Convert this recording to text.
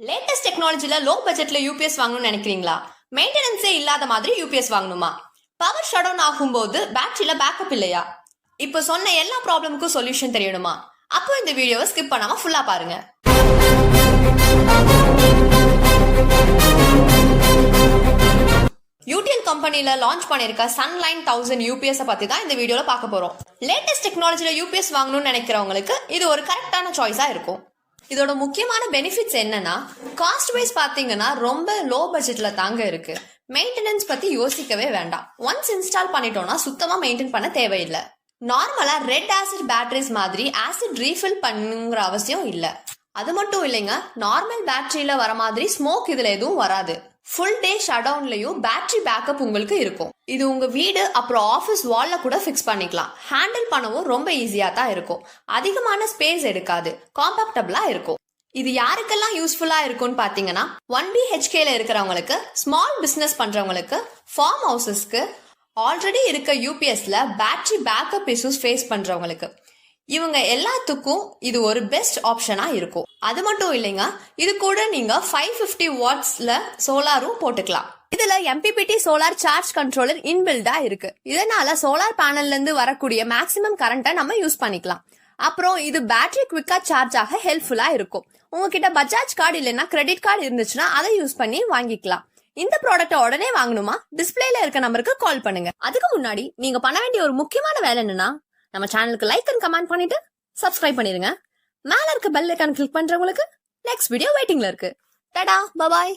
Latest டெக்னாலஜில low பட்ஜெட்ல UPS வாங்கணும்னு நினைக்கிறீங்களா? மெயின்டெனன்ஸே இல்லாத மாதிரி யூபிஎஸ் வாங்கணுமா? பவர் ஷட் டவுன் ஆகும்போது பேட்டரியில பேக்கப் இல்லையா? இப்போ சொன்ன எல்லா ப்ராப்ளமுக்கும் சொல்யூஷன் தெரியணுமா? அப்போ இந்த வீடியோவை ஸ்கிப் பண்ணாம ஃபுல்லா பாருங்க. யூடிஎல் கம்பெனில லான்ச் பண்ணிருக்க சன்லைன் 1000 யூபிஎஸ் பத்தி தான் இந்த வீடியோல பார்க்க போறோம். லேட்டஸ்ட் டெக்னாலஜில யூபிஎஸ் வாங்கணும்னு நினைக்கிறவங்களுக்கு இது ஒரு கரெக்டான சாய்ஸா இருக்கும். இதோட முக்கியமான பெனிஃபிட்ஸ் என்னன்னா, காஸ்ட் வைஸ் பாத்தீங்கன்னா ரொம்ப லோ பட்ஜெட்ல தாங்க இருக்கு. மெயின்டெனன்ஸ் பத்தி யோசிக்கவே வேண்டாம். ஒன்ஸ் இன்ஸ்டால் பண்ணிட்டோம்னா சுத்தமா மெயின்டைன் பண்ண தேவையில்லை. நார்மலா ரெட் ஆசிட் பேட்டரிஸ் மாதிரி ஆசிட் ரீஃபில் பண்ணுங்கிற அவசியம் இல்ல. அது மட்டும் இல்லைங்க, நார்மல் பேட்டரியில வர மாதிரி ஸ்மோக் இதுல எதுவும் வராது. ஃபுல் டே ஷட் டவுன்லயும் பேட்டரி பேக்கப் உங்களுக்கு இருக்கும். இது உங்க வீடு அப்புறம் ஆபீஸ் வால்ல கூட ஃபிக்ஸ் பண்ணிக்கலாம். ஹேண்டில் பண்ணவும் ரொம்ப ஈஸியா தான் இருக்கும். அதிகமான ஸ்பேஸ் எடுக்காது, காம்பாக்டபிளா இருக்கும். இது யாருக்கெல்லாம் யூஸ்ஃபுல்லா இருக்கும்னு பாத்தீங்கன்னா, 1 BHKல இருக்கிறவங்களுக்கு, ஸ்மால் பிசினஸ் பண்றவங்களுக்கு, ஃபார்ம் ஹவுசஸ்க்கு, ஆல்ரெடி இருக்க யூபிஎஸ்ல பேட்டரி பேக்கப் இஷ்யூஸ் ஃபேஸ் பண்றவங்களுக்கு, இவங்க எல்லாத்துக்கும் இது ஒரு பெஸ்ட் ஆப்ஷனா இருக்கும். அது மட்டும் இல்லைங்க, இது கூட நீங்க 550 வாட்ஸ்ல சோலாரும் போட்டுக்கலாம். இதுல MPPT சோலார் சார்ஜ் கண்ட்ரோலர் இன்பில்டா இருக்கு. இதனால சோலார் பேனல்ல இருந்து வரக்கூடிய மேக்ஸிமம் கரண்ட்டை நம்ம யூஸ் பண்ணிக்கலாம். அப்புறம் இது பேட்டரி குவிக்கா சார்ஜ் ஆக ஹெல்ப்ஃபுல்லா இருக்கும். உங்ககிட்ட பஜாஜ் கார்டு இல்லைன்னா கிரெடிட் கார்டு இருந்துச்சுன்னா அதை யூஸ் பண்ணி வாங்கிக்கலாம். இந்த ப்ராடக்ட் உடனே வாங்கணுமா? டிஸ்பிளேல இருக்க நம்பருக்கு கால் பண்ணுங்க. அதுக்கு முன்னாடி நீங்க பண்ண வேண்டிய ஒரு முக்கியமான வேலை என்னன்னா, நம்ம சேனலுக்கு லைக் அண்ட் கமெண்ட் பண்ணிட்டு சப்ஸ்கிரைப் பண்ணிருங்க. மேல இருக்க பெல் ஐகான் கிளிக் பண்றவங்களுக்கு நெக்ஸ்ட் வீடியோ வெயிட்டிங்ல இருக்கு. டடா, பை பாய்.